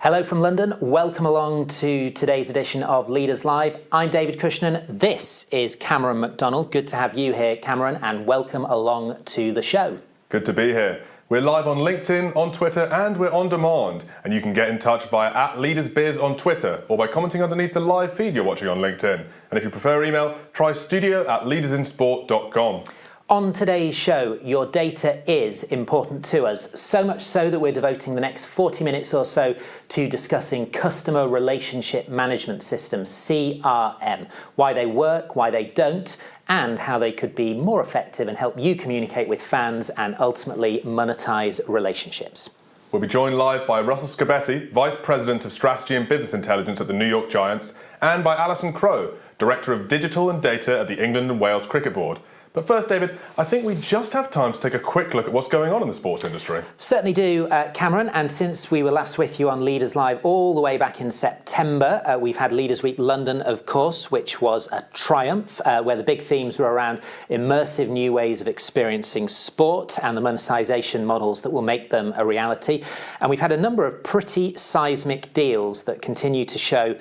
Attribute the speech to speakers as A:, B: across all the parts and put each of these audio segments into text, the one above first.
A: Hello from London. Welcome along to today's edition of Leaders Live. I'm David Cushnan. This is Cameron McDonald. Good to have you here, Cameron, and welcome along to the show.
B: Good to be here. We're live on LinkedIn, on Twitter, and we're on demand. And you can get in touch via @LeadersBiz on Twitter or by commenting underneath the live feed you're watching on LinkedIn. And if you prefer email, try studio@leadersinsport.com.
A: On today's show, your data is important to us, so much so that we're devoting the next 40 minutes or so to discussing customer relationship management systems, CRM, why they work, why they don't, and how they could be more effective and help you communicate with fans and ultimately monetize relationships.
B: We'll be joined live by Russell Scibetti, Vice President of Strategy and Business Intelligence at the New York Giants, and by Alison Crowe, Director of Digital and Data at the England and Wales Cricket Board. But first, David, I think we just have time to take a quick look at what's going on in the sports industry.
A: Certainly do, Cameron. And since we were last with you on Leaders Live all the way back in September, we've had Leaders Week London, of course, which was a triumph, where the big themes were around immersive new ways of experiencing sport and the monetization models that will make them a reality. And we've had a number of pretty seismic deals that continue to show,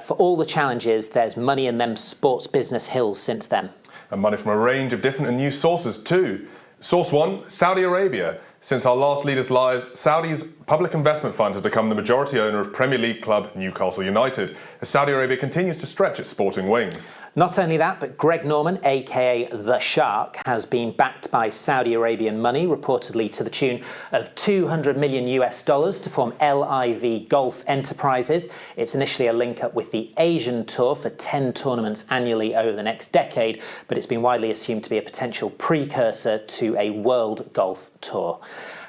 A: for all the challenges, there's money in them sports business hills since then.
B: And money from a range of different and new sources too. Source one, Saudi Arabia. Since our last Leaders Live, Saudi's public investment fund has become the majority owner of Premier League club Newcastle United, as Saudi Arabia continues to stretch its sporting wings.
A: Not only that, but Greg Norman, aka The Shark, has been backed by Saudi Arabian money, reportedly to the tune of $200 million to form LIV Golf Enterprises. It's initially a link up with the Asian Tour for 10 tournaments annually over the next decade, but it's been widely assumed to be a potential precursor to a world golf tour.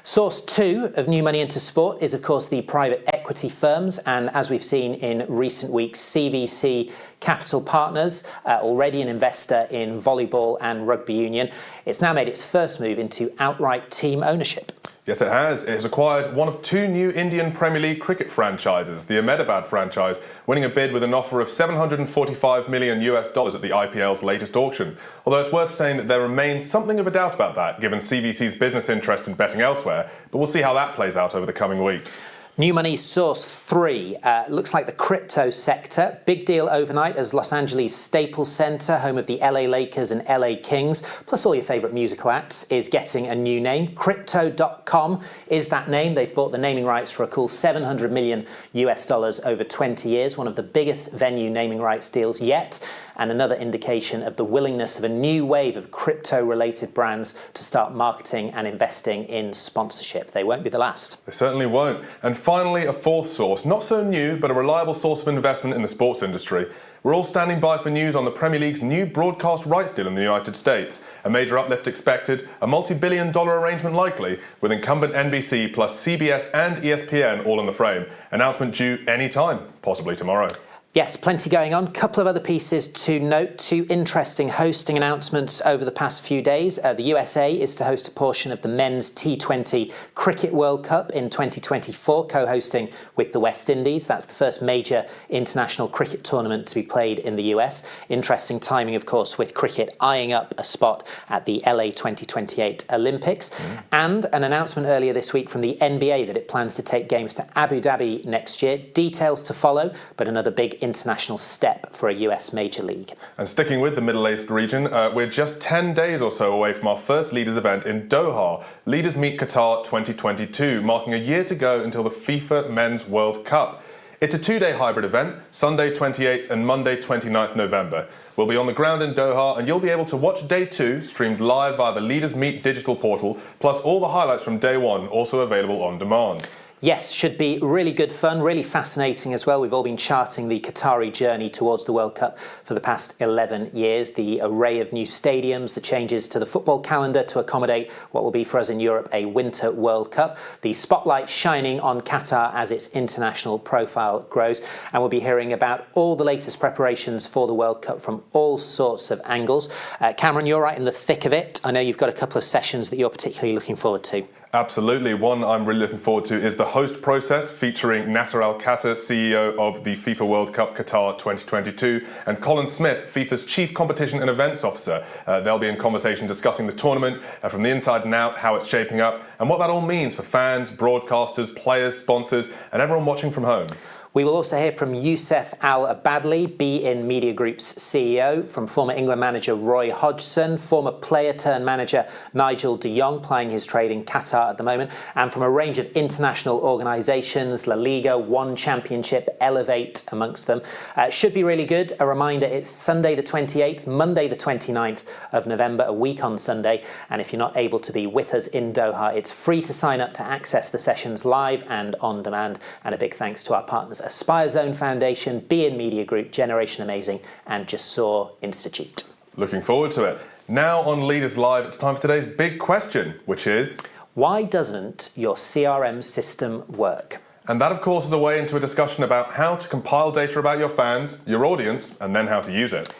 A: Source two of new money into sport is, of course, the private equity firms. And as we've seen in recent weeks, CVC Capital Partners, already an investor in volleyball and rugby union, it's now made its first move into outright team ownership.
B: Yes, it has. It has acquired one of two new Indian Premier League cricket franchises, the Ahmedabad franchise, winning a bid with an offer of $745 million at the IPL's latest auction. Although it's worth saying that there remains something of a doubt about that, given CVC's business interest in betting elsewhere, but we'll see how that plays out over the coming weeks.
A: New money source three looks like the crypto sector. Big deal overnight as Los Angeles Staples Center, home of the LA Lakers and LA Kings, plus all your favorite musical acts, is getting a new name. Crypto.com is that name. They've bought the naming rights for a cool $700 million over 20 years, one of the biggest venue naming rights deals yet, and another indication of the willingness of a new wave of crypto-related brands to start marketing and investing in sponsorship. They won't be the last.
B: They certainly won't. And finally, a fourth source, not so new, but a reliable source of investment in the sports industry. We're all standing by for news on the Premier League's new broadcast rights deal in the United States. A major uplift expected, a multi-billion-dollar arrangement likely, with incumbent NBC plus CBS and ESPN all in the frame. Announcement due any time, possibly tomorrow.
A: Yes, plenty going on. Couple of other pieces to note. Two interesting hosting announcements over the past few days. The USA is to host a portion of the men's T20 Cricket World Cup in 2024, co-hosting with the West Indies. That's the first major international cricket tournament to be played in the US. Interesting timing, of course, with cricket eyeing up a spot at the LA 2028 Olympics. And an announcement earlier this week from the NBA that it plans to take games to Abu Dhabi next year. Details to follow, but another big international step for a US major league.
B: And sticking with the Middle East region, we're just 10 days or so away from our first Leaders event in Doha. Leaders Meet Qatar 2022, marking a year to go until the FIFA Men's World Cup. It's a two-day hybrid event, Sunday 28th and Monday 29th November. We'll be on the ground in Doha and you'll be able to watch day two streamed live via the Leaders Meet digital portal, plus all the highlights from day one also available on demand.
A: Yes, should be really good fun, really fascinating as well. We've all been charting the Qatari journey towards the World Cup for the past 11 years. The array of new stadiums, the changes to the football calendar to accommodate what will be for us in Europe a Winter World Cup. The spotlight shining on Qatar as its international profile grows. And we'll be hearing about all the latest preparations for the World Cup from all sorts of angles. Cameron, you're right in the thick of it. I know you've got a couple of sessions that you're particularly looking forward to.
B: Absolutely. One I'm really looking forward to is the host process, featuring Nasser Al-Khater, CEO of the FIFA World Cup Qatar 2022, and Colin Smith, FIFA's Chief Competition and Events Officer. They'll be in conversation discussing the tournament from the inside and out, how it's shaping up, and what that all means for fans, broadcasters, players, sponsors, and everyone watching from home.
A: We will also hear from Youssef Al-Abadli, beIN Media Group's CEO, from former England manager Roy Hodgson, former player-turned-manager Nigel de Jong, plying his trade in Qatar at the moment, and from a range of international organisations, La Liga, One Championship, Elevate amongst them. Should be really good. A reminder, it's Sunday the 28th, Monday the 29th of November, a week on Sunday, and if you're not able to be with us in Doha, it's free to sign up to access the sessions live and on demand, and a big thanks to our partners Aspire Zone Foundation, beIN Media Group, Generation Amazing, and Jasor Institute.
B: Looking forward to it. Now on Leaders Live, it's time for today's big question, which is...
A: why doesn't your CRM system work?
B: And that, of course, is a way into a discussion about how to compile data about your fans, your audience, and then how to use it.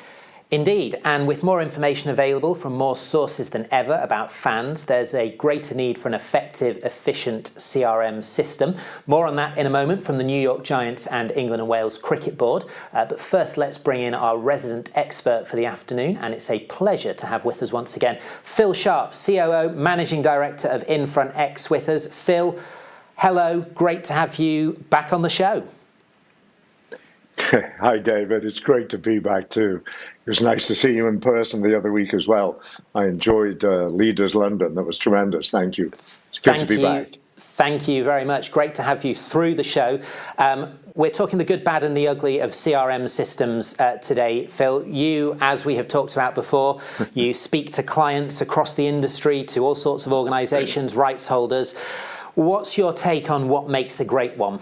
A: Indeed, and with more information available from more sources than ever about fans, there's a greater need for an effective, efficient CRM system. More on that in a moment from the New York Giants and England and Wales Cricket Board. But first, let's bring in our resident expert for the afternoon, and it's a pleasure to have with us once again Phil Sharp, COO, Managing Director of Infront X with us. Phil, hello, great to have you back on the show.
C: Hi, David. It's great to be back too. It was nice to see you in person the other week as well. I enjoyed Leaders London. That was tremendous. Thank you. It's good to be back.
A: Thank you very much. Great to have you through the show. We're talking the good, bad and the ugly of CRM systems today. Phil, you, as we have talked about before, you speak to clients across the industry, to all sorts of organisations, rights holders. What's your take on what makes a great one?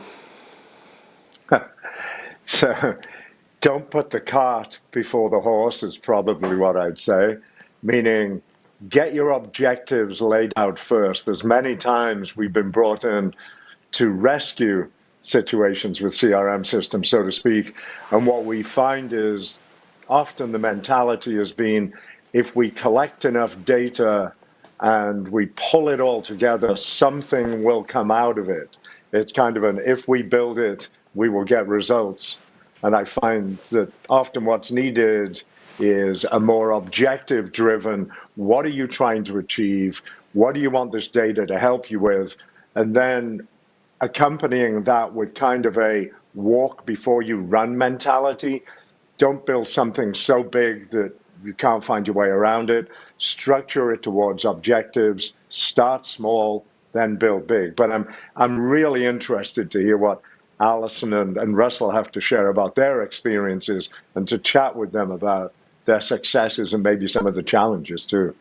C: So don't put the cart before the horse is probably what I'd say, meaning get your objectives laid out first. There's many times we've been brought in to rescue situations with CRM systems, so to speak. And what we find is often the mentality has been, if we collect enough data and we pull it all together, something will come out of it. It's kind of an, if we build it, we will get results. And I find that often what's needed is a more objective driven, what are you trying to achieve? What do you want this data to help you with? And then accompanying that with kind of a walk before you run mentality. Don't build something so big that you can't find your way around it. Structure it towards objectives, start small, then build big. But I'm really interested to hear what Alison and Russell have to share about their experiences and to chat with them about their successes and maybe some of the challenges too.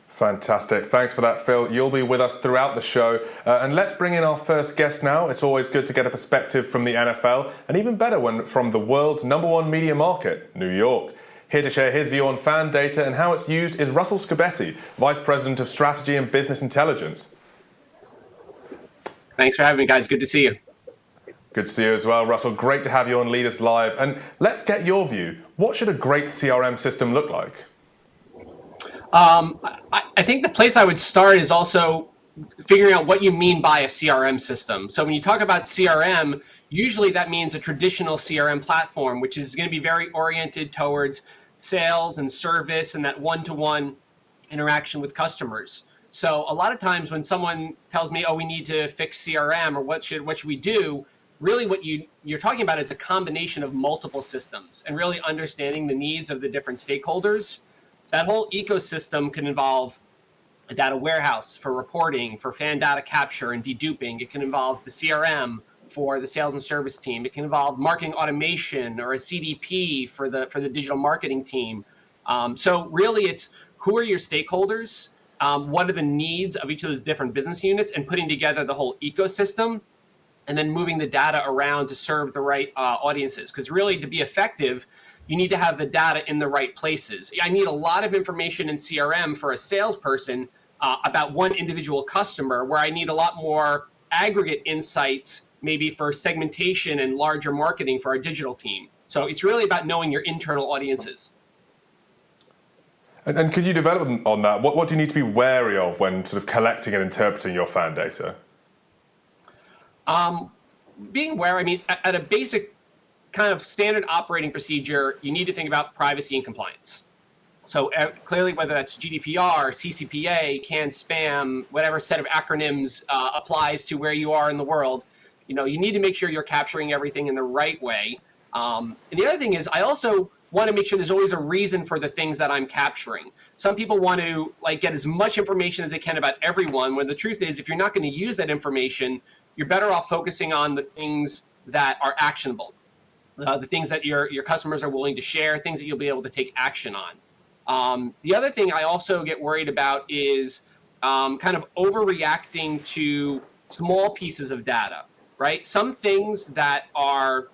B: Fantastic. Thanks for that, Phil. You'll be with us throughout the show. And let's bring in our first guest now. It's always good to get a perspective from the NFL, and even better when from the world's #1 media market, New York. Here to share his view on fan data and how it's used is Russell Scibetti, Vice President of Strategy and Business Intelligence.
D: Thanks for having me, guys. Good to see you.
B: Good to see you as well, Russell. Great to have you on Leaders Live. And let's get your view. What should a great CRM system look like?
D: I think the place I would start is also figuring out what you mean by a CRM system. So when you talk about CRM, usually that means a traditional CRM platform, which is going to be very oriented towards sales and service and that one-to-one interaction with customers. So a lot of times when someone tells me, oh, we need to fix CRM or what should we do, really what you're talking about is a combination of multiple systems and really understanding the needs of the different stakeholders. That whole ecosystem can involve a data warehouse for reporting, for fan data capture and deduping. It can involve the CRM for the sales and service team. It can involve marketing automation or a CDP for the digital marketing team. So really it's who are your stakeholders? What are the needs of each of those different business units, and putting together the whole ecosystem and then moving the data around to serve the right audiences. Because really to be effective, you need to have the data in the right places. I need a lot of information in CRM for a salesperson about one individual customer, where I need a lot more aggregate insights, maybe for segmentation and larger marketing for our digital team. So it's really about knowing your internal audiences.
B: And could you develop on that? What do you need to be wary of when sort of collecting and interpreting your fan data?
D: Being aware, I mean, at a basic kind of standard operating procedure, you need to think about privacy and compliance. So clearly, whether that's GDPR, CCPA, CAN spam, whatever set of acronyms applies to where you are in the world, you need to make sure you're capturing everything in the right way. And the other thing is, I also want to make sure there's always a reason for the things that I'm capturing. Some people want to get as much information as they can about everyone, when the truth is, if you're not going to use that information, you're better off focusing on the things that are actionable, the things that your customers are willing to share, things that you'll be able to take action on. The other thing I also get worried about is kind of overreacting to small pieces of data, right? Some things that are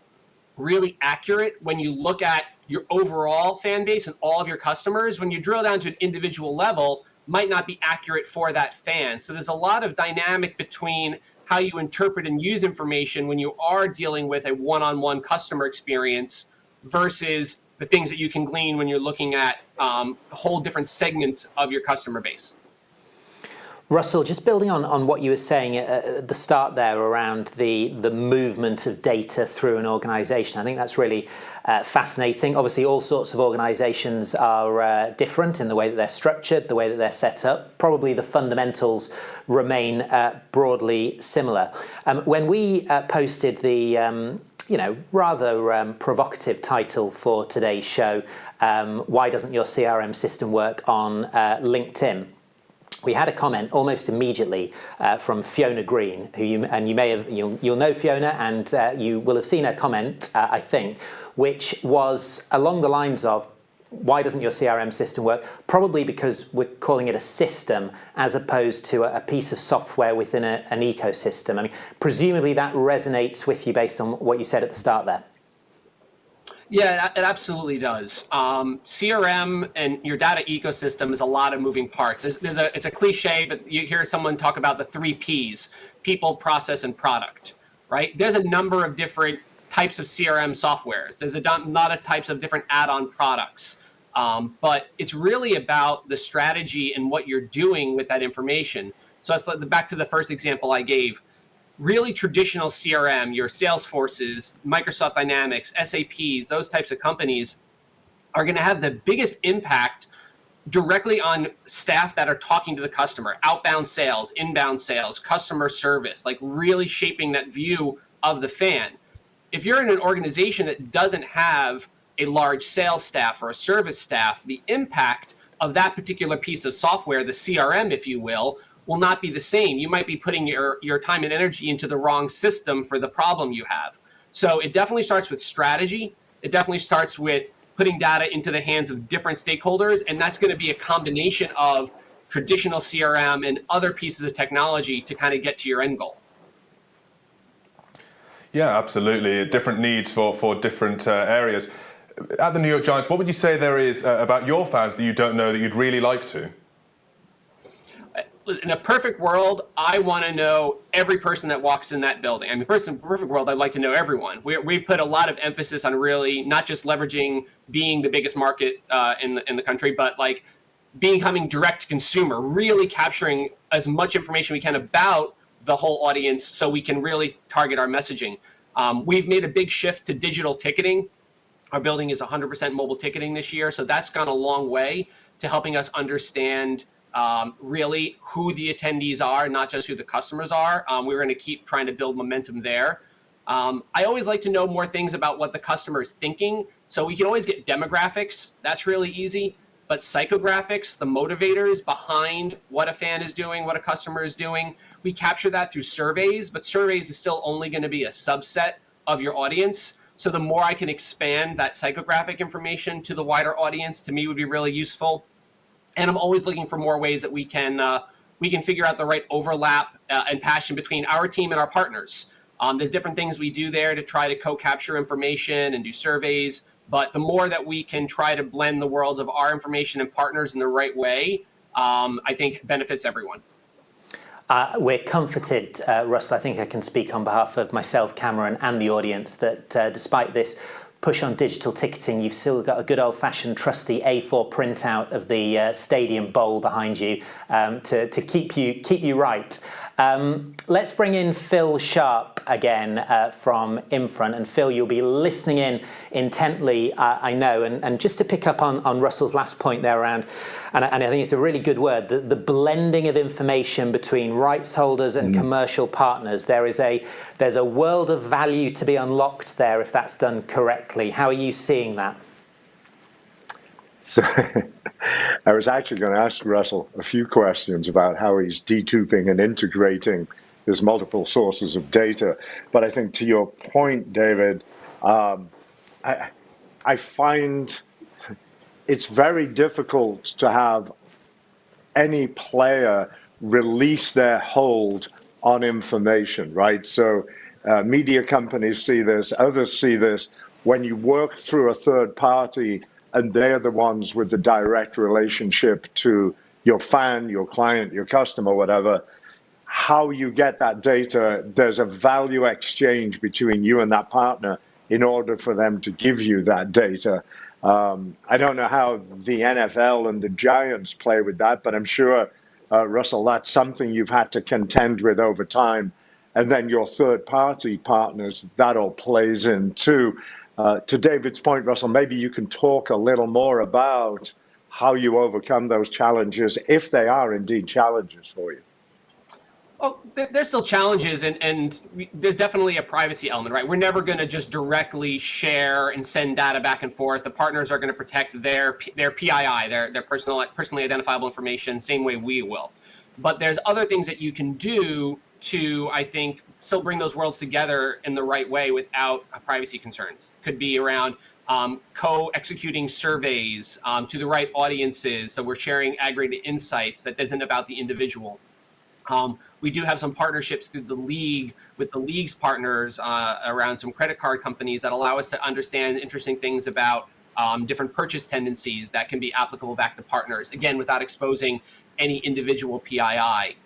D: really accurate when you look at your overall fan base and all of your customers, when you drill down to an individual level, might not be accurate for that fan. So there's a lot of dynamic between how you interpret and use information when you are dealing with a one-on-one customer experience versus the things that you can glean when you're looking at whole different segments of your customer base.
A: Russell, just building on what you were saying at the start there around the movement of data through an organisation, I think that's really fascinating. Obviously, all sorts of organisations are different in the way that they're structured, the way that they're set up. Probably the fundamentals remain broadly similar. When we posted the rather provocative title for today's show, Why Doesn't Your CRM System Work, on LinkedIn, we had a comment almost immediately from Fiona Green, who you'll know Fiona, and you will have seen her comment, I think, which was along the lines of, why doesn't your CRM system work? Probably because we're calling it a system as opposed to a piece of software within an ecosystem. I mean, presumably that resonates with you based on what you said at the start there.
D: Yeah, it absolutely does. CRM and your data ecosystem is a lot of moving parts. It's a cliche, but you hear someone talk about the 3 Ps: people, process, and product, right? There's a number of different types of CRM softwares. There's a lot of types of different add-on products. But it's really about the strategy and what you're doing with that information. So that's back to the first example I gave. Really traditional CRM, your Salesforces, Microsoft Dynamics, SAPs, those types of companies are going to have the biggest impact directly on staff that are talking to the customer, outbound sales, inbound sales, customer service, like really shaping that view of the fan. If you're in an organization that doesn't have a large sales staff or a service staff, the impact of that particular piece of software, the CRM, if you will not be the same. You might be putting your time and energy into the wrong system for the problem you have. So it definitely starts with strategy. It definitely starts with putting data into the hands of different stakeholders, and that's going to be a combination of traditional CRM and other pieces of technology to kind of get to your end goal.
B: Yeah, absolutely. Different needs for different areas. At the New York Giants, what would you say there is about your fans that you don't know that you'd really like to?
D: In a perfect world, I want to know every person that walks in that building. I mean, in a perfect world, I'd like to know everyone. We've put a lot of emphasis on really not just leveraging being the biggest market in the country, but like becoming direct to consumer, really capturing as much information we can about the whole audience so we can really target our messaging. We've made a big shift to digital ticketing. Our building is 100% mobile ticketing this year, so that's gone a long way to helping us understand really who the attendees are, not just who the customers are. We're going to keep trying to build momentum there. I always like to know more things about what the customer is thinking. So we can always get demographics. That's really easy. But psychographics, the motivators behind what a fan is doing, what a customer is doing, we capture that through surveys. But surveys is still only going to be a subset of your audience. So the more I can expand that psychographic information to the wider audience, to me would be really useful. And I'm always looking for more ways that we can figure out the right overlap and passion between our team and our partners. There's different things we do there to try to co-capture information and do surveys. But the more that we can try to blend the worlds of our information and partners in the right way, I think benefits everyone.
A: We're comforted, Russell. I think I can speak on behalf of myself, Cameron, and the audience that despite this push on digital ticketing, you've still got a good old-fashioned trusty A4 printout of the stadium bowl behind you to keep you right. Let's bring in Phil Sharp again from Infront. And Phil, you'll be listening in intently, I know. And just to pick up on Russell's last point there around, and I think it's a really good word, the blending of information between rights holders and commercial partners. There's a world of value to be unlocked there if that's done correctly. How are you seeing that?
C: So I was actually going to ask Russell a few questions about how he's detubing and integrating his multiple sources of data. But I think to your point, David, I find it's very difficult to have any player release their hold on information, right? So media companies see this, others see this. When you work through a third party, and they're the ones with the direct relationship to your fan, your client, your customer, whatever, how you get that data, there's a value exchange between you and that partner in order for them to give you that data. I don't know how the NFL and the Giants play with that, but I'm sure, Russell, that's something you've had to contend with over time. And then your third-party partners, that all plays in too. To David's point, Russell, maybe you can talk a little more about how you overcome those challenges, if they are indeed challenges for you.
D: Oh, there's still challenges, and there's definitely a privacy element, right? We're never going to just directly share and send data back and forth. The partners are going to protect their PII, their personally identifiable information, same way we will. But there's other things that you can do to, I think, still bring those worlds together in the right way without privacy concerns. Could be around co-executing surveys to the right audiences, so we're sharing aggregated insights that isn't about the individual. We do have some partnerships through the league with the league's partners around some credit card companies that allow us to understand interesting things about different purchase tendencies that can be applicable back to partners, again, without exposing any individual PII.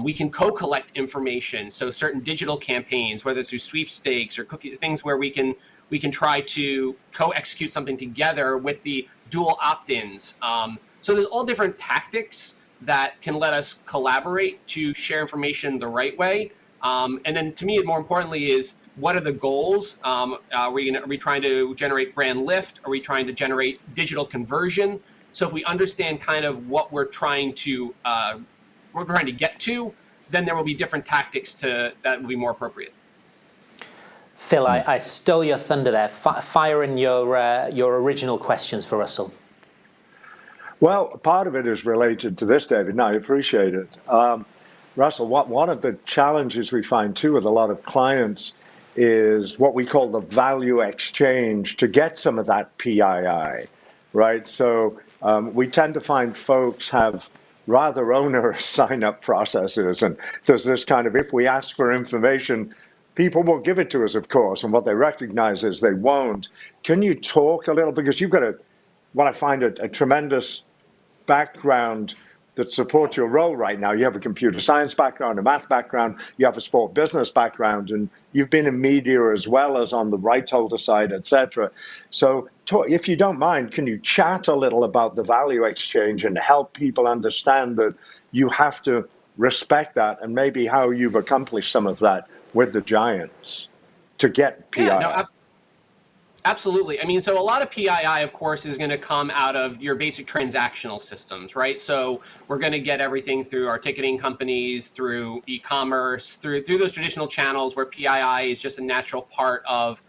D: We can co-collect information, so certain digital campaigns, whether it's through sweepstakes or things where we can try to co-execute something together with the dual opt-ins. So there's all different tactics that can let us collaborate to share information the right way. And then to me, more importantly, is what are the goals? Are we trying to generate brand lift? Are we trying to generate digital conversion? So if we understand kind of what we're trying to get to, then there will be different tactics that will be more appropriate.
A: Phil, I stole your thunder there. Fire in your original questions for Russell.
C: Well, part of it is related to this, David, and I appreciate it. Russell, one of the challenges we find too with a lot of clients is what we call the value exchange to get some of that PII, right? So we tend to find folks have rather onerous sign-up processes, and there's this kind of, if we ask for information, people will give it to us, of course, and what they recognize is they won't. Can you talk a little, because you've got what I find a tremendous background that supports your role right now. You have a computer science background, a math background, you have a sport business background, and you've been in media as well as on the rights holder side, etc. So if you don't mind, can you chat a little about the value exchange and help people understand that you have to respect that, and maybe how you've accomplished some of that with the Giants to get PII?
D: Yeah, no, absolutely. I mean, so a lot of PII, of course, is going to come out of your basic transactional systems, right? So we're going to get everything through our ticketing companies, through e-commerce, through those traditional channels where PII is just a natural part of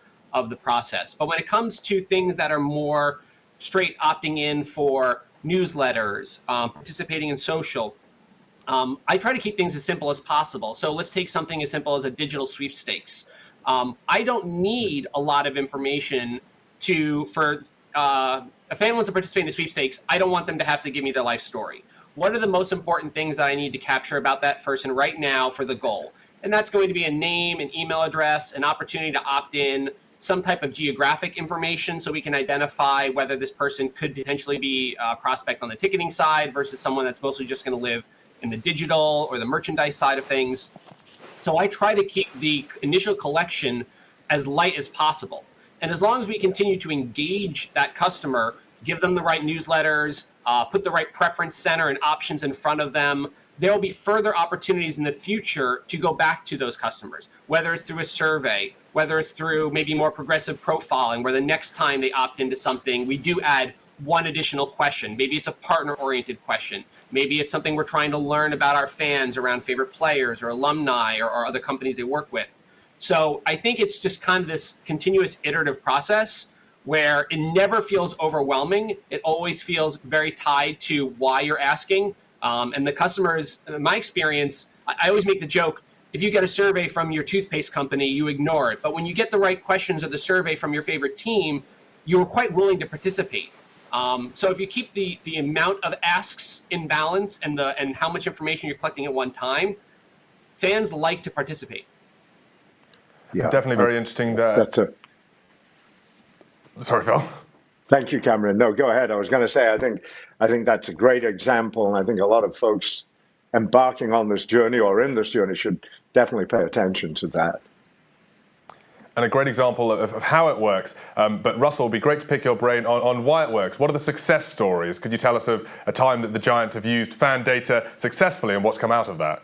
D: the process. But when it comes to things that are more straight opting in for newsletters, participating in social, I try to keep things as simple as possible. So let's take something as simple as a digital sweepstakes. I don't need a lot of information for a fan wants to participate in the sweepstakes. I don't want them to have to give me their life story. What are the most important things that I need to capture about that person right now for the goal? And that's going to be a name, an email address, an opportunity to opt in, some type of geographic information so we can identify whether this person could potentially be a prospect on the ticketing side versus someone that's mostly just going to live in the digital or the merchandise side of things. So I try to keep the initial collection as light as possible. And as long as we continue to engage that customer, give them the right newsletters, put the right preference center and options in front of them, there will be further opportunities in the future to go back to those customers, whether it's through a survey, whether it's through maybe more progressive profiling, where the next time they opt into something, we do add one additional question. Maybe it's a partner-oriented question. Maybe it's something we're trying to learn about our fans around favorite players or alumni or other companies they work with. So I think it's just kind of this continuous iterative process where it never feels overwhelming. It always feels very tied to why you're asking. And the customers, in my experience, I always make the joke, if you get a survey from your toothpaste company, you ignore it. But when you get the right questions of the survey from your favorite team, you're quite willing to participate. So if you keep the amount of asks in balance and how much information you're collecting at one time, fans like to participate.
B: Yeah, definitely very interesting. Sorry, Phil.
C: Thank you, Cameron. No, go ahead. I was going to say, I think that's a great example, and I think a lot of folks embarking on this journey or in this journey should definitely pay attention to that.
B: And a great example of how it works. But Russell, it'd be great to pick your brain on why it works. What are the success stories? Could you tell us of a time that the Giants have used fan data successfully and what's come out of that?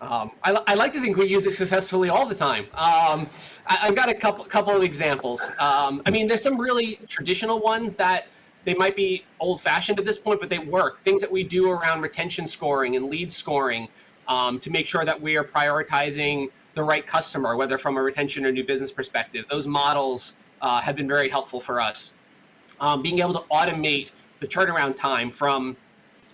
D: I like to think we use it successfully all the time. I've got a couple of examples. I mean, there's some really traditional ones that they might be old-fashioned at this point, but they work. Things that we do around retention scoring and lead scoring to make sure that we are prioritizing the right customer, whether from a retention or new business perspective. Those models have been very helpful for us. Being able to automate the turnaround time from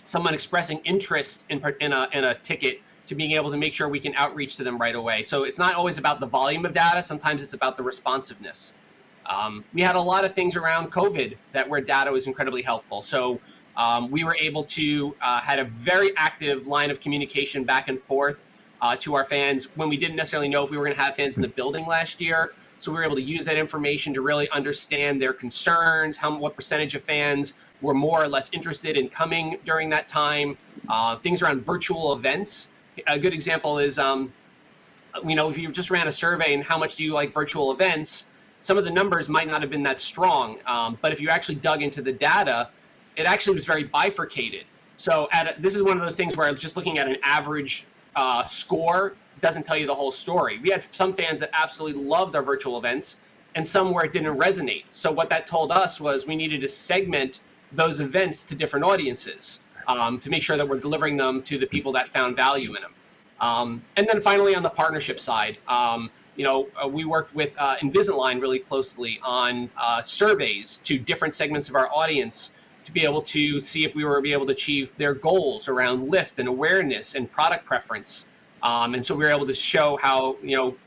D: someone expressing interest in a ticket to being able to make sure we can outreach to them right away. So it's not always about the volume of data. Sometimes it's about the responsiveness. We had a lot of things around COVID where data was incredibly helpful. So we were able to had a very active line of communication back and forth to our fans when we didn't necessarily know if we were going to have fans in the building last year. So we were able to use that information to really understand their concerns, what percentage of fans were more or less interested in coming during that time, things around virtual events. A good example is, if you just ran a survey and how much do you like virtual events, some of the numbers might not have been that strong. But if you actually dug into the data, it actually was very bifurcated. So this is one of those things where just looking at an average score doesn't tell you the whole story. We had some fans that absolutely loved our virtual events and some where it didn't resonate. So what that told us was we needed to segment those events to different audiences to make sure that we're delivering them to the people that found value in them. And then finally, on the partnership side, we worked with Invisalign really closely on surveys to different segments of our audience to be able to see if we were able to achieve their goals around lift and awareness and product preference. And so we were able to show how,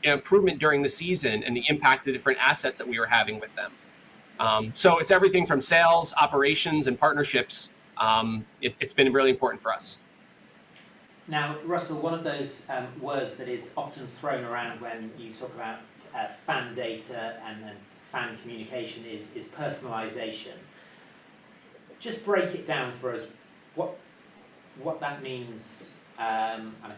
D: improvement during the season and the impact of different assets that we were having with them. So it's everything from sales, operations, and partnerships. It's been really important for us.
A: Now, Russell, one of those words that is often thrown around when you talk about fan data and then fan communication is personalization. Just break it down for us, what that means, and I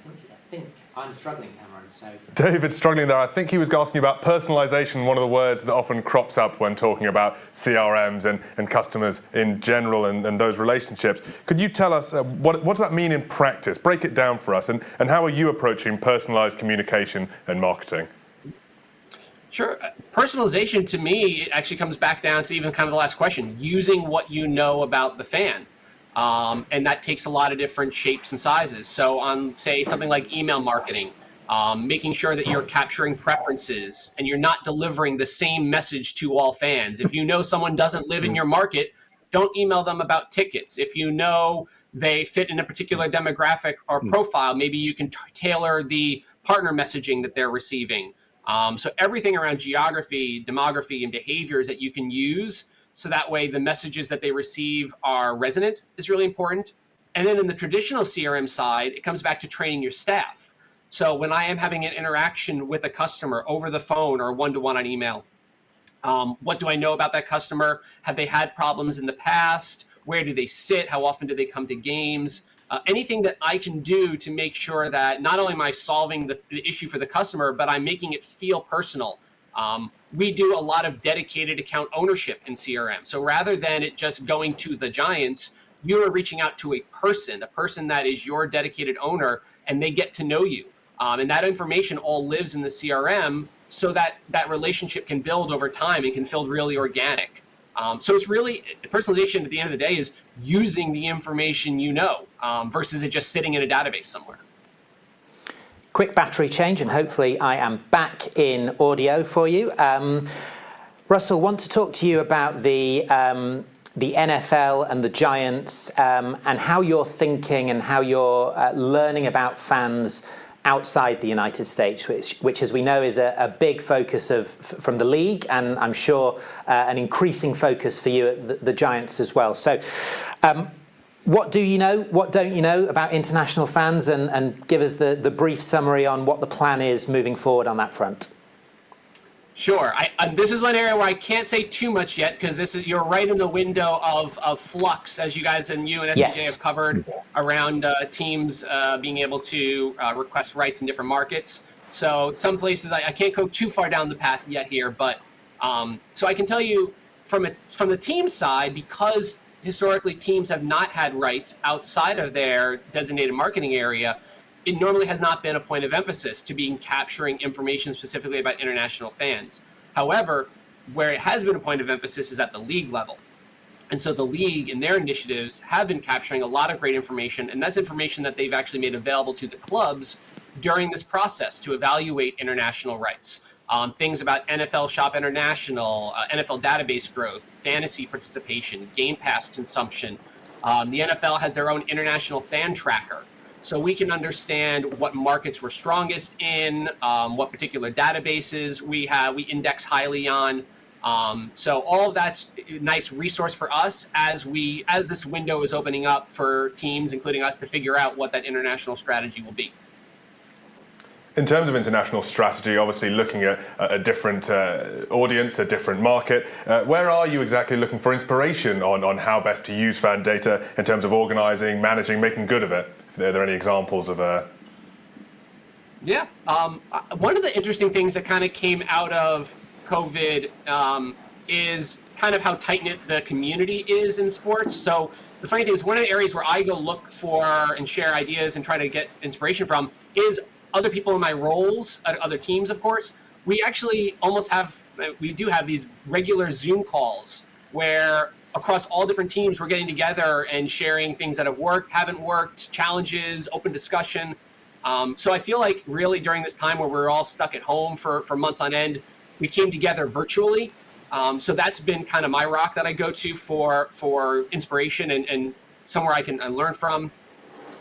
A: think I'm struggling, Cameron. So
B: David's struggling there. I think he was asking about personalization, one of the words that often crops up when talking about CRMs and customers in general and those relationships. Could you tell us what does that mean in practice? Break it down for us, and how are you approaching personalized communication and marketing?
D: Sure. Personalization, to me, it actually comes back down to even kind of the last question, using what you know about the fan. And that takes a lot of different shapes and sizes. So on, say, something like email marketing, making sure that you're capturing preferences and you're not delivering the same message to all fans. If you know someone doesn't live in your market, don't email them about tickets. If you know they fit in a particular demographic or profile, maybe you can tailor the partner messaging that they're receiving. So everything around geography, demography, and behaviors that you can use so that way the messages that they receive are resonant is really important. And then in the traditional CRM side, it comes back to training your staff. So when I am having an interaction with a customer over the phone or one-to-one on email, what do I know about that customer? Have they had problems in the past? Where do they sit? How often do they come to games? Anything that I can do to make sure that not only am I solving the issue for the customer, but I'm making it feel personal. We do a lot of dedicated account ownership in CRM. So rather than it just going to the Giants, you are reaching out to a person that is your dedicated owner, and they get to know you. And that information all lives in the CRM so that that relationship can build over time and can feel really organic. So it's really, personalization at the end of the day is using the information you know versus it just sitting in a database somewhere.
A: Quick battery change, and hopefully I am back in audio for you. Russell, want to talk to you about the NFL and the Giants and how you're thinking and how you're learning about fans outside the United States, which as we know is a big focus from the league, and I'm sure an increasing focus for you at the Giants as well. So what do you know, what don't you know about international fans, and give us the brief summary on what the plan is moving forward on that front.
D: Sure. This is one area where I can't say too much yet because you're right in the window of flux, as you guys and you and SBJ have covered around teams being able to request rights in different markets. So some places I can't go too far down the path yet here, but so I can tell you from the team side, because historically teams have not had rights outside of their designated marketing area, it normally has not been a point of emphasis to be capturing information specifically about international fans. However, where it has been a point of emphasis is at the league level. And so the league and their initiatives have been capturing a lot of great information, and that's information that they've actually made available to the clubs during this process to evaluate international rights. Things about NFL Shop International, NFL database growth, fantasy participation, Game Pass consumption. The NFL has their own international fan tracker. So we can understand what markets we're strongest in, what particular databases we index highly on. So all of that's a nice resource for us as this window is opening up for teams, including us, to figure out what that international strategy will be.
B: In terms of international strategy, obviously looking at a different audience, a different market, where are you exactly looking for inspiration on how best to use fan data in terms of organising, managing, making good of it? Are there any examples of
D: Yeah. One of the interesting things that kind of came out of COVID is kind of how tight-knit the community is in sports. So the funny thing is, one of the areas where I go look for and share ideas and try to get inspiration from is other people in my roles at other teams, of course. We actually we do have these regular Zoom calls where across all different teams, we're getting together and sharing things that have worked, haven't worked, challenges, open discussion. So I feel like really during this time where we're all stuck at home for months on end, we came together virtually. So that's been kind of my rock that I go to for inspiration and somewhere I can learn from.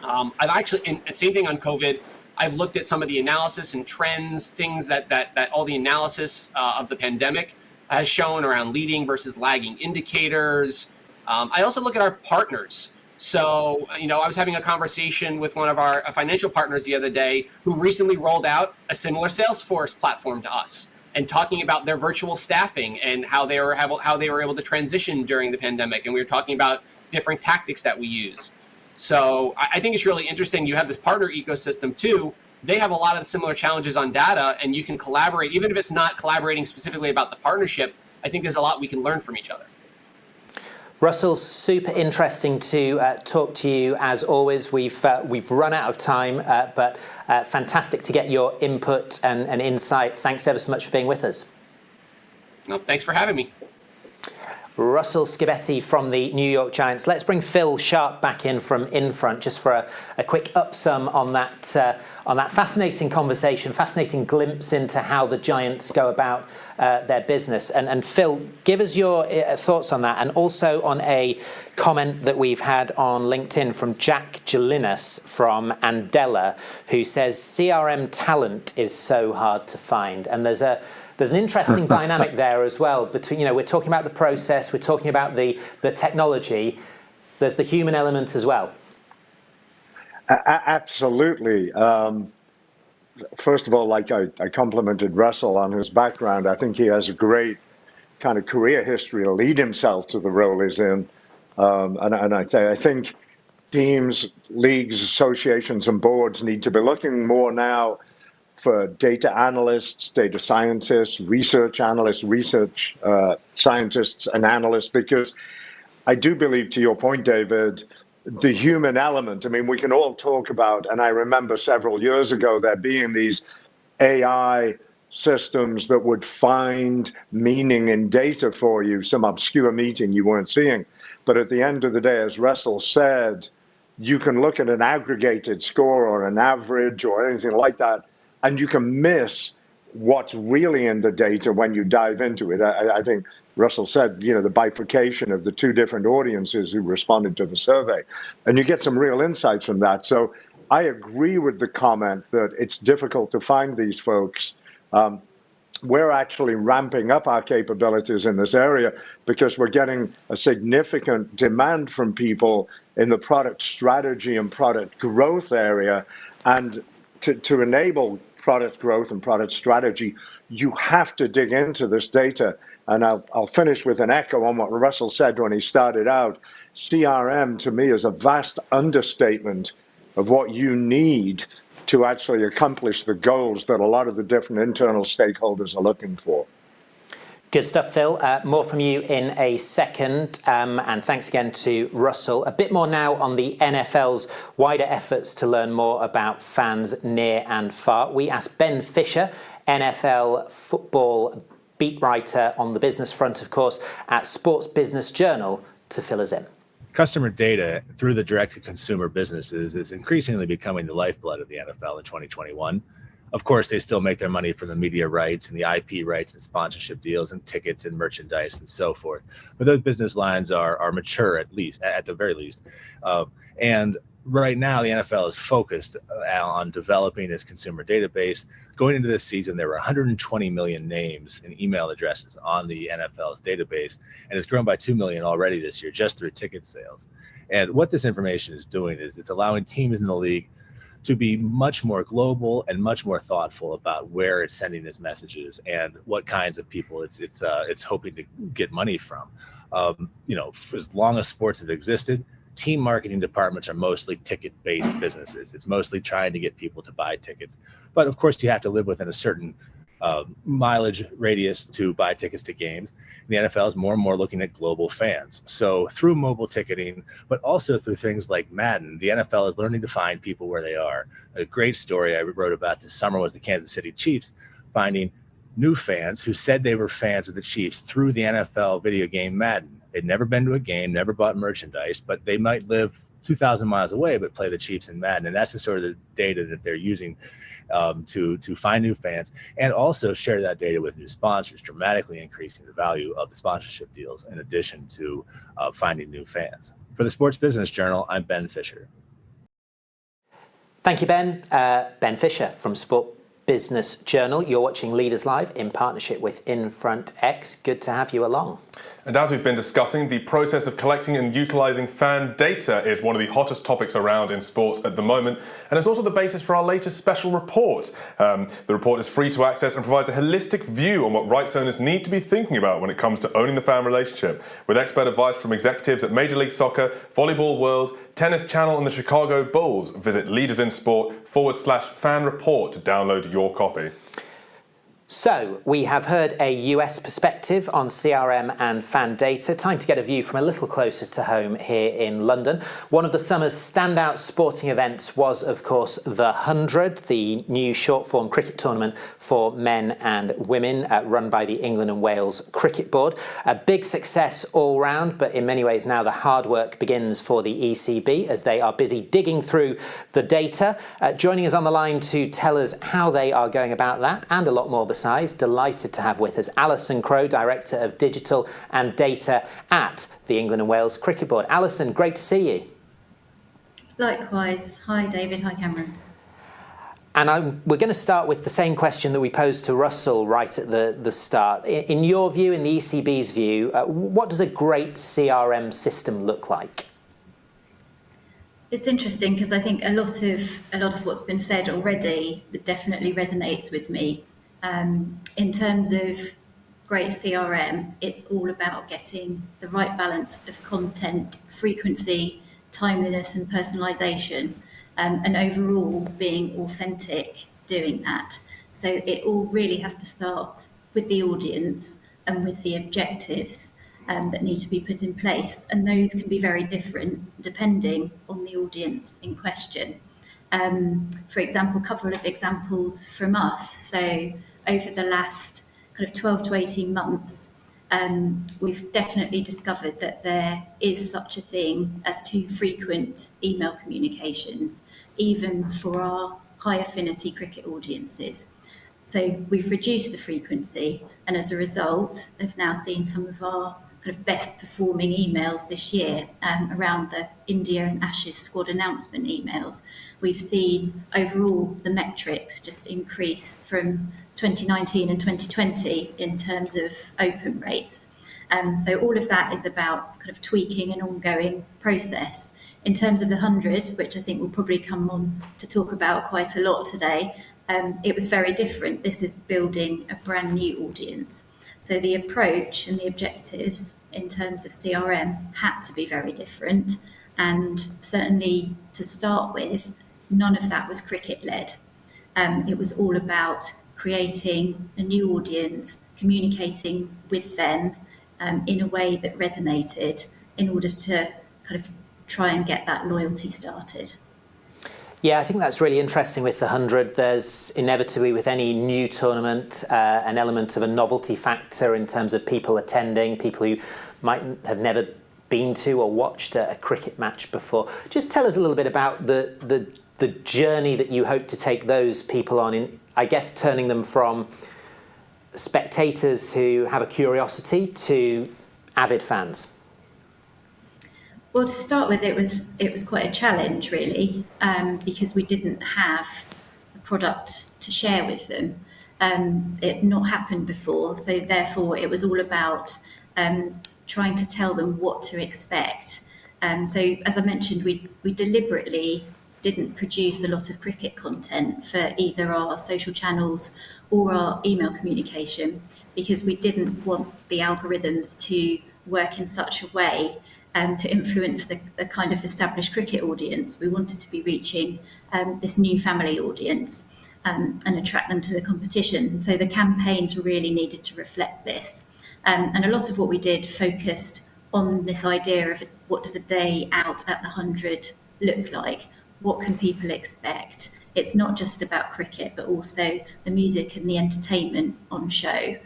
D: I've actually, and same thing on COVID, I've looked at some of the analysis and trends, things that all the analysis of the pandemic has shown around leading versus lagging indicators. I also look at our partners. So, I was having a conversation with one of our financial partners the other day who recently rolled out a similar Salesforce platform to us and talking about their virtual staffing and how they were able to transition during the pandemic. And we were talking about different tactics that we use. So I think it's really interesting. You have this partner ecosystem too. They have a lot of the similar challenges on data, and you can collaborate, even if it's not collaborating specifically about the partnership. I think there's a lot we can learn from each other.
A: Russell, super interesting to talk to you as always. We've run out of time, but fantastic to get your input and insight. Thanks ever so much for being with us.
D: No, thanks for having me.
A: Russell Scibetti from the New York Giants. Let's bring Phil Sharp back in from Infront just for a quick upsum on that fascinating conversation, fascinating glimpse into how the Giants go about their business. And Phil, give us your thoughts on that, and also on a comment that we've had on LinkedIn from Jack Gelinas from Andela, who says CRM talent is so hard to find. And there's an interesting dynamic there as well between, we're talking about the process, we're talking about the technology, there's the human element as well.
C: Absolutely. First of all, like I complimented Russell on his background. I think he has a great kind of career history to lead himself to the role he's in. And I think teams, leagues, associations, and boards need to be looking more now for data analysts, data scientists, research analysts, research scientists and analysts, because I do believe, to your point, David, the human element. I mean, we can all talk about, and I remember several years ago there being these AI systems that would find meaning in data for you, some obscure meaning you weren't seeing. But at the end of the day, as Russell said, you can look at an aggregated score or an average or anything like that, and you can miss what's really in the data when you dive into it. I think Russell said, the bifurcation of the two different audiences who responded to the survey, and you get some real insights from that. So I agree with the comment that it's difficult to find these folks. We're actually ramping up our capabilities in this area because we're getting a significant demand from people in the product strategy and product growth area. And to enable product growth and product strategy, you have to dig into this data. And I'll finish with an echo on what Russell said when he started out. CRM, to me, is a vast understatement of what you need to actually accomplish the goals that a lot of the different internal stakeholders are looking for.
A: Good stuff, Phil. More from you in a second. And thanks again to Russell. A bit more now on the NFL's wider efforts to learn more about fans near and far. We asked Ben Fisher, NFL football beat writer on the business front, of course, at Sports Business Journal, to fill us in.
E: Customer data through the direct-to-consumer businesses is increasingly becoming the lifeblood of the NFL in 2021. Of course, they still make their money from the media rights and the IP rights and sponsorship deals and tickets and merchandise and so forth. But those business lines are mature, at the very least. And right now, the NFL is focused on developing its consumer database. Going into this season, there were 120 million names and email addresses on the NFL's database, and it's grown by 2 million already this year just through ticket sales. And what this information is doing is it's allowing teams in the league to be much more global and much more thoughtful about where it's sending its messages and what kinds of people it's hoping to get money from. For as long as sports have existed, team marketing departments are mostly ticket-based businesses. It's mostly trying to get people to buy tickets. But of course, you have to live within a certain mileage radius to buy tickets to games. The NFL is more and more looking at global fans. So through mobile ticketing, but also through things like Madden, the NFL is learning to find people where they are. A great story I wrote about this summer was the Kansas City Chiefs finding new fans who said they were fans of the Chiefs through the NFL video game Madden. They'd never been to a game, never bought merchandise, but they might live 2,000 miles away, but play the Chiefs in Madden. And that's the sort of the data that they're using to find new fans and also share that data with new sponsors, dramatically increasing the value of the sponsorship deals in addition to finding new fans. For the Sports Business Journal, I'm Ben Fisher.
A: Thank you, Ben. Ben Fisher from Sport Business Journal. You're watching Leaders Live in partnership with Infront X. Good to have you along.
B: And as we've been discussing, the process of collecting and utilising fan data is one of the hottest topics around in sports at the moment, and it's also the basis for our latest special report. The report is free to access and provides a holistic view on what rights owners need to be thinking about when it comes to owning the fan relationship, with expert advice from executives at Major League Soccer, Volleyball World, Tennis Channel and the Chicago Bulls. Visit leadersinsport.com/fan report to download your copy.
A: So, we have heard a US perspective on CRM and fan data. Time to get a view from a little closer to home here in London. One of the summer's standout sporting events was, of course, the 100, the new short-form cricket tournament for men and women run by the England and Wales Cricket Board. A big success all round, but in many ways now the hard work begins for the ECB as they are busy digging through the data. Joining us on the line to tell us how they are going about that and a lot more besides, delighted to have with us Alison Crowe, Director of Digital and Data at the England and Wales Cricket Board. Alison, great to see you.
F: Likewise. Hi, David. Hi, Cameron.
A: And we're going to start with the same question that we posed to Russell right at the start. In your view, in the ECB's view, what does a great CRM system look like?
F: It's interesting because I think a lot of what's been said already definitely resonates with me. In terms of great CRM, it's all about getting the right balance of content, frequency, timeliness and personalization, and overall being authentic doing that. So it all really has to start with the audience and with the objectives that need to be put in place. And those can be very different depending on the audience in question. For example, a couple of examples from us. So over the last kind of 12 to 18 months, we've definitely discovered that there is such a thing as too frequent email communications, even for our high affinity cricket audiences. So we've reduced the frequency, and as a result, have now seen some of our kind of best performing emails this year around the India and Ashes squad announcement emails. We've seen overall the metrics just increase from 2019 and 2020 in terms of open rates. So all of that is about kind of tweaking an ongoing process. In terms of the 100, which I think we'll probably come on to talk about quite a lot today, it was very different. This is building a brand new audience. So the approach and the objectives in terms of CRM had to be very different. And certainly to start with, none of that was cricket-led. It was all about creating a new audience, communicating with them in a way that resonated in order to kind of try and get that loyalty started.
A: Yeah, I think that's really interesting with the 100. There's inevitably, with any new tournament, an element of a novelty factor in terms of people attending, people who might have never been to or watched a cricket match before. Just tell us a little bit about the journey that you hope to take those people on in, I guess, turning them from spectators who have a curiosity to avid fans.
F: Well, to start with, it was quite a challenge, really, because we didn't have a product to share with them. It had not happened before, so therefore it was all about trying to tell them what to expect. So, as I mentioned, we deliberately didn't produce a lot of cricket content for either our social channels or our email communication, because we didn't want the algorithms to work in such a way to influence the kind of established cricket audience. We wanted to be reaching this new family audience and attract them to the competition. So the campaigns really needed to reflect this. And a lot of what we did focused on this idea of what does a day out at the 100 look like? What can people expect? It's not just about cricket, but also the music and the entertainment on show.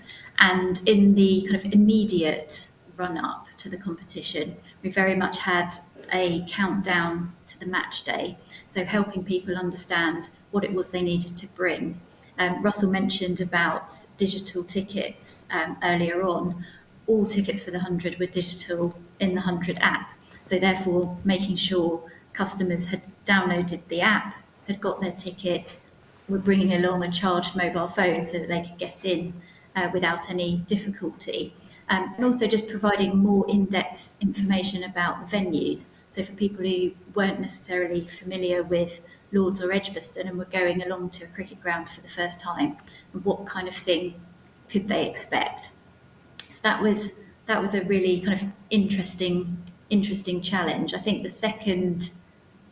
F: And in the kind of immediate run-up to the competition, we very much had a countdown to the match day, so helping people understand what it was they needed to bring. Russell mentioned about digital tickets earlier on. All tickets for the 100 were digital in the 100 app, so therefore making sure customers had downloaded the app, had got their tickets, were bringing along a charged mobile phone so that they could get in without any difficulty. And also just providing more in-depth information about the venues. So for people who weren't necessarily familiar with Lords or Edgbaston and were going along to a cricket ground for the first time, what kind of thing could they expect? So that was a really kind of interesting challenge. I think the second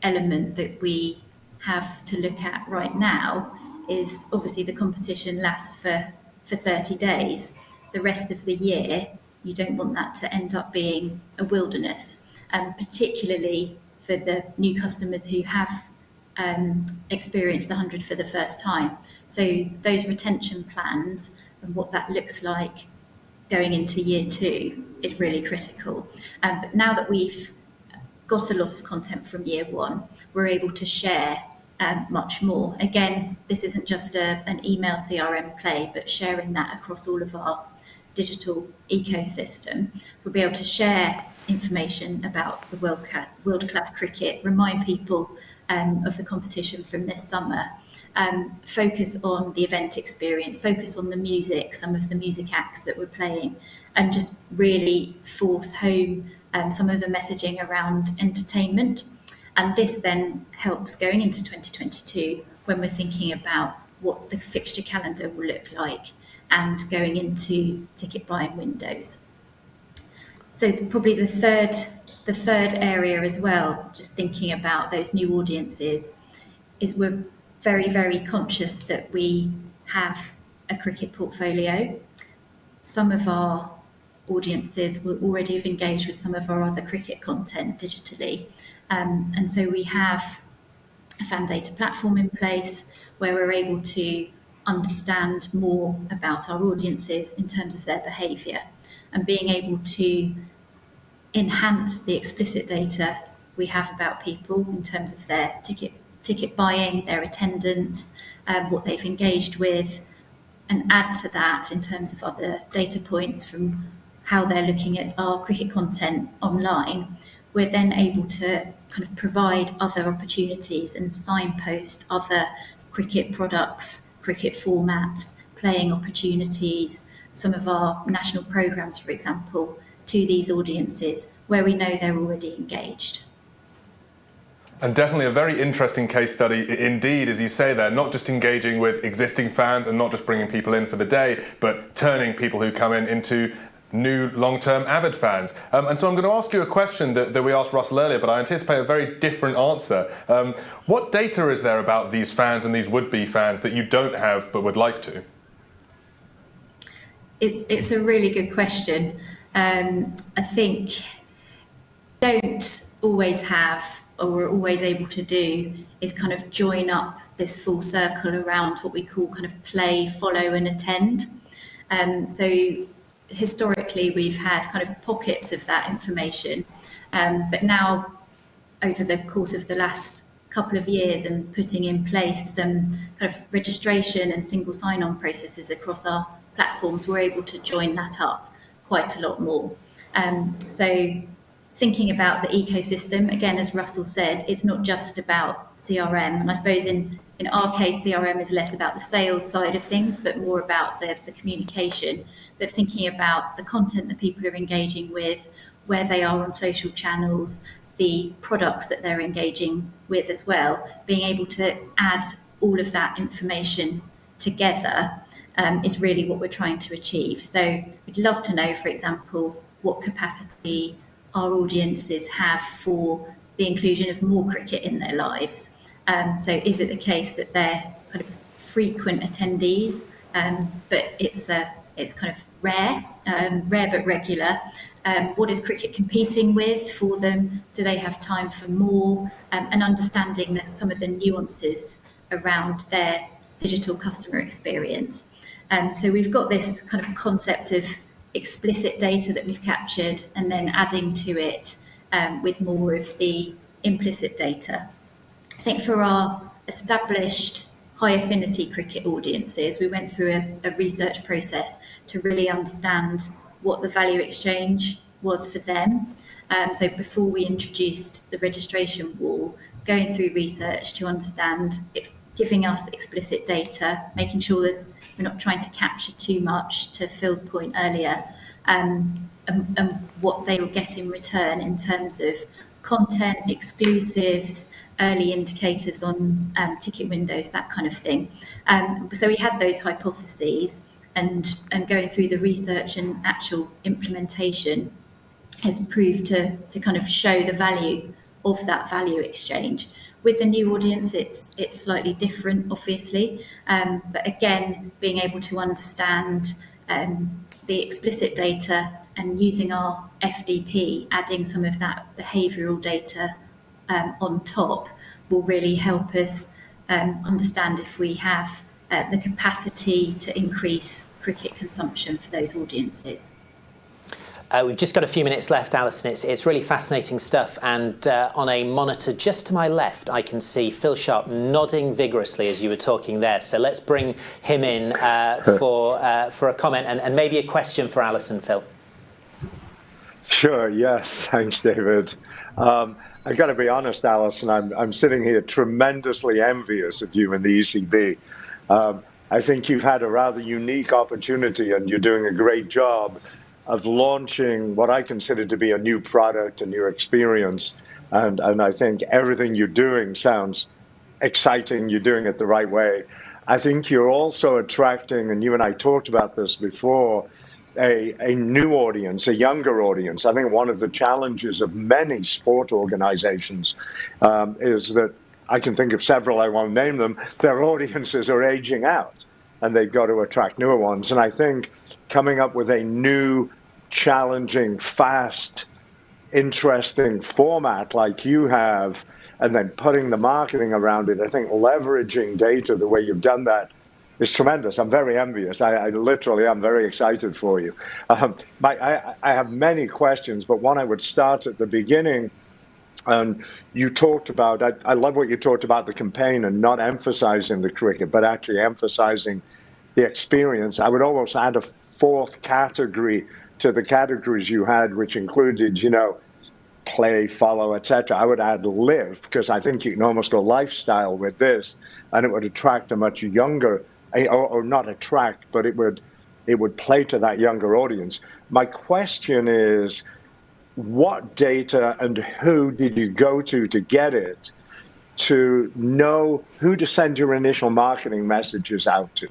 F: element that we have to look at right now is obviously the competition lasts for 30 days. The rest of the year, you don't want that to end up being a wilderness, particularly for the new customers who have experienced the 100 for the first time. So those retention plans and what that looks like going into year 2 is really critical. But now that we've got a lot of content from year 1, we're able to share much more. Again, this isn't just an email CRM play, but sharing that across all of our digital ecosystem. We'll be able to share information about the world-class cricket, remind people of the competition from this summer, focus on the event experience, focus on the music, some of the music acts that we're playing, and just really force home some of the messaging around entertainment. And this then helps going into 2022 when we're thinking about what the fixture calendar will look like and going into ticket buying windows. So probably the third area as well, just thinking about those new audiences, is we're very, very conscious that we have a cricket portfolio. Some of our audiences will already have engaged with some of our other cricket content digitally. And so we have a fan data platform in place where we're able to understand more about our audiences in terms of their behaviour, and being able to enhance the explicit data we have about people in terms of their ticket buying, their attendance, what they've engaged with, and add to that in terms of other data points from how they're looking at our cricket content online. We're then able to kind of provide other opportunities and signpost other cricket products, cricket formats, playing opportunities, some of our national programmes, for example, to these audiences where we know they're already engaged.
B: And definitely a very interesting case study indeed, as you say there, not just engaging with existing fans and not just bringing people in for the day, but turning people who come in into new long-term avid fans. And so I'm going to ask you a question that we asked Russell earlier, but I anticipate a very different answer. What data is there about these fans and these would-be fans that you don't have but would like to?
F: It's a really good question. I think don't always have, or we're always able to do, is kind of join up this full circle around what we call kind of play, follow and attend. So historically we've had kind of pockets of that information, but now over the course of the last couple of years and putting in place some kind of registration and single sign-on processes across our platforms, we're able to join that up quite a lot more. So thinking about the ecosystem, again, as Russell said, it's not just about CRM. And I suppose in our case, CRM is less about the sales side of things, but more about the communication. But thinking about the content that people are engaging with, where they are on social channels, the products that they're engaging with as well, being able to add all of that information together is really what we're trying to achieve. So we'd love to know, for example, what capacity our audiences have for the inclusion of more cricket in their lives. So is it the case that they're kind of frequent attendees, but it's kind of rare but regular? What is cricket competing with for them? Do they have time for more? And understanding some of the nuances around their digital customer experience. So we've got this kind of concept of explicit data that we've captured and then adding to it with more of the implicit data. I think for our established high affinity cricket audiences, we went through a research process to really understand what the value exchange was for them. So before we introduced the registration wall, going through research to understand if giving us explicit data, making sure we're not trying to capture too much, to Phil's point earlier, and what they will get in return in terms of content, exclusives, early indicators on ticket windows, that kind of thing. So we had those hypotheses, and going through the research and actual implementation has proved to kind of show the value of that value exchange. With the new audience, it's slightly different, obviously, but again, being able to understand the explicit data and using our FDP, adding some of that behavioural data on top, will really help us understand if we have the capacity to increase cricket consumption for those audiences.
A: We've just got a few minutes left, Alison. It's really fascinating stuff. And on a monitor just to my left, I can see Phil Sharp nodding vigorously as you were talking there. So let's bring him in for a comment and maybe a question for Alison, Phil.
C: Sure, yes. Thanks, David. I've got to be honest, Alison, I'm sitting here tremendously envious of you and the ECB. I think you've had a rather unique opportunity and you're doing a great job of launching what I consider to be a new product, a new experience. And I think everything you're doing sounds exciting. You're doing it the right way. I think you're also attracting, and you and I talked about this before, a new audience, a younger audience. I think one of the challenges of many sport organizations is that I can think of several, I won't name them, their audiences are aging out and they've got to attract newer ones. And I think coming up with a new, challenging, fast, interesting format like you have, and then putting the marketing around it, I think leveraging data the way you've done that is tremendous. I'm very envious. I literally am very excited for you. I have many questions, but one I would start at the beginning. And you talked about, I love what you talked about the campaign and not emphasizing the cricket, but actually emphasizing the experience. I would almost add a fourth category to the categories you had, which included, play, follow, etc. I would add live, because I think you can almost go lifestyle with this, and it would attract a much younger, or not attract, but it would play to that younger audience. My question is, what data and who did you go to get it, to know who to send your initial marketing messages out to?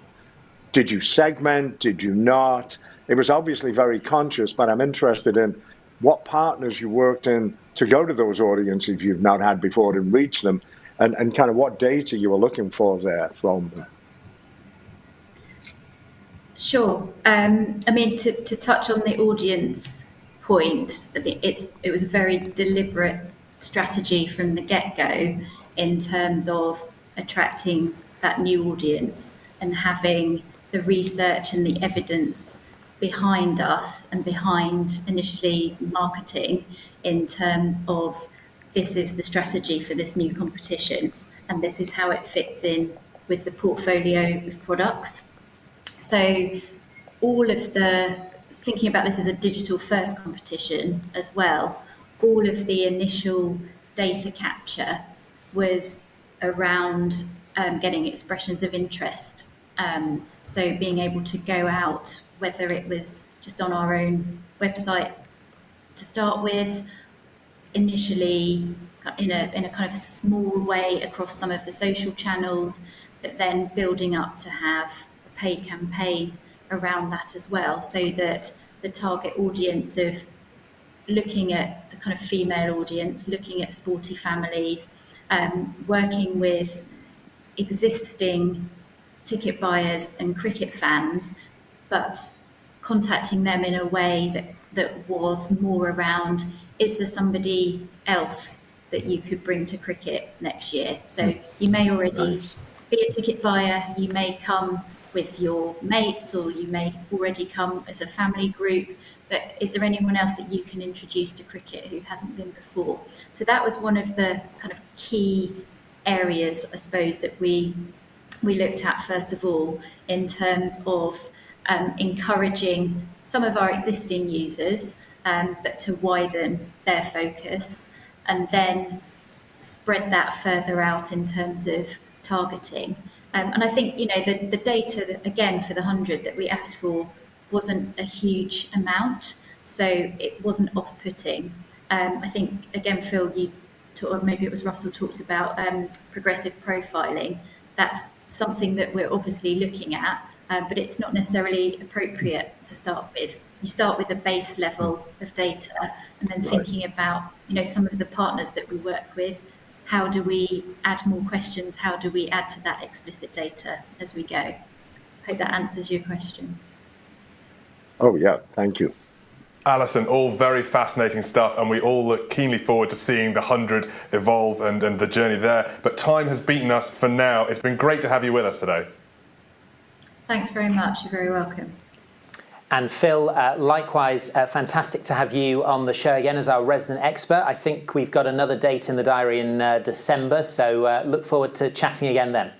C: Did you segment? Did you not? It was obviously very conscious, but I'm interested in what partners you worked in to go to those audiences you've not had before and reach them, and kind of what data you were looking for there from them.
F: Sure. To touch on the audience point, I think it was a very deliberate strategy from the get-go in terms of attracting that new audience and having the research and the evidence behind us and behind initially marketing in terms of this is the strategy for this new competition and this is how it fits in with the portfolio of products. So all of thinking about this as a digital first competition as well, all of the initial data capture was around getting expressions of interest. So being able to go out, whether it was just on our own website to start with, initially in a kind of small way across some of the social channels, but then building up to have a paid campaign around that as well, so that the target audience of looking at the kind of female audience, looking at sporty families, working with existing ticket buyers and cricket fans, but contacting them in a way that was more around, is there somebody else that you could bring to cricket next year? So you may already be a ticket buyer, you may come with your mates, or you may already come as a family group, but is there anyone else that you can introduce to cricket who hasn't been before? So that was one of the kind of key areas, I suppose, that we looked at first of all, in terms of encouraging some of our existing users, but to widen their focus, and then spread that further out in terms of targeting. And I think, the data that, again, for the 100 that we asked for wasn't a huge amount, so it wasn't off-putting. I think, again, Phil, or maybe it was Russell, talked about progressive profiling. That's something that we're obviously looking at, but it's not necessarily appropriate to start with. You start with a base level of data, and then thinking about, some of the partners that we work with. How do we add more questions? How do we add to that explicit data as we go? I hope that answers your question.
C: Oh, yeah. Thank you.
B: Alison, all very fascinating stuff, and we all look keenly forward to seeing the 100 evolve and the journey there. But time has beaten us for now. It's been great to have you with us today.
F: Thanks very much. You're very welcome.
A: And Phil, likewise, fantastic to have you on the show again as our resident expert. I think we've got another date in the diary in December, so look forward to chatting again then.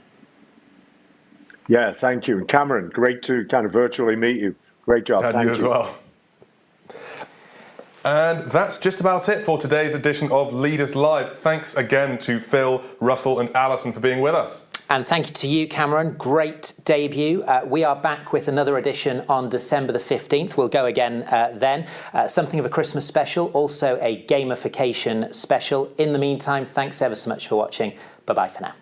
C: Yeah, thank you. And Cameron, great to kind of virtually meet you. Great job.
B: Thank you as well. And that's just about it for today's edition of Leaders Live. Thanks again to Phil, Russell and Alison for being with us.
A: And thank you to you, Cameron. Great debut. We are back with another edition on December the 15th. We'll go again then. Something of a Christmas special, also a gamification special. In the meantime, thanks ever so much for watching. Bye-bye for now.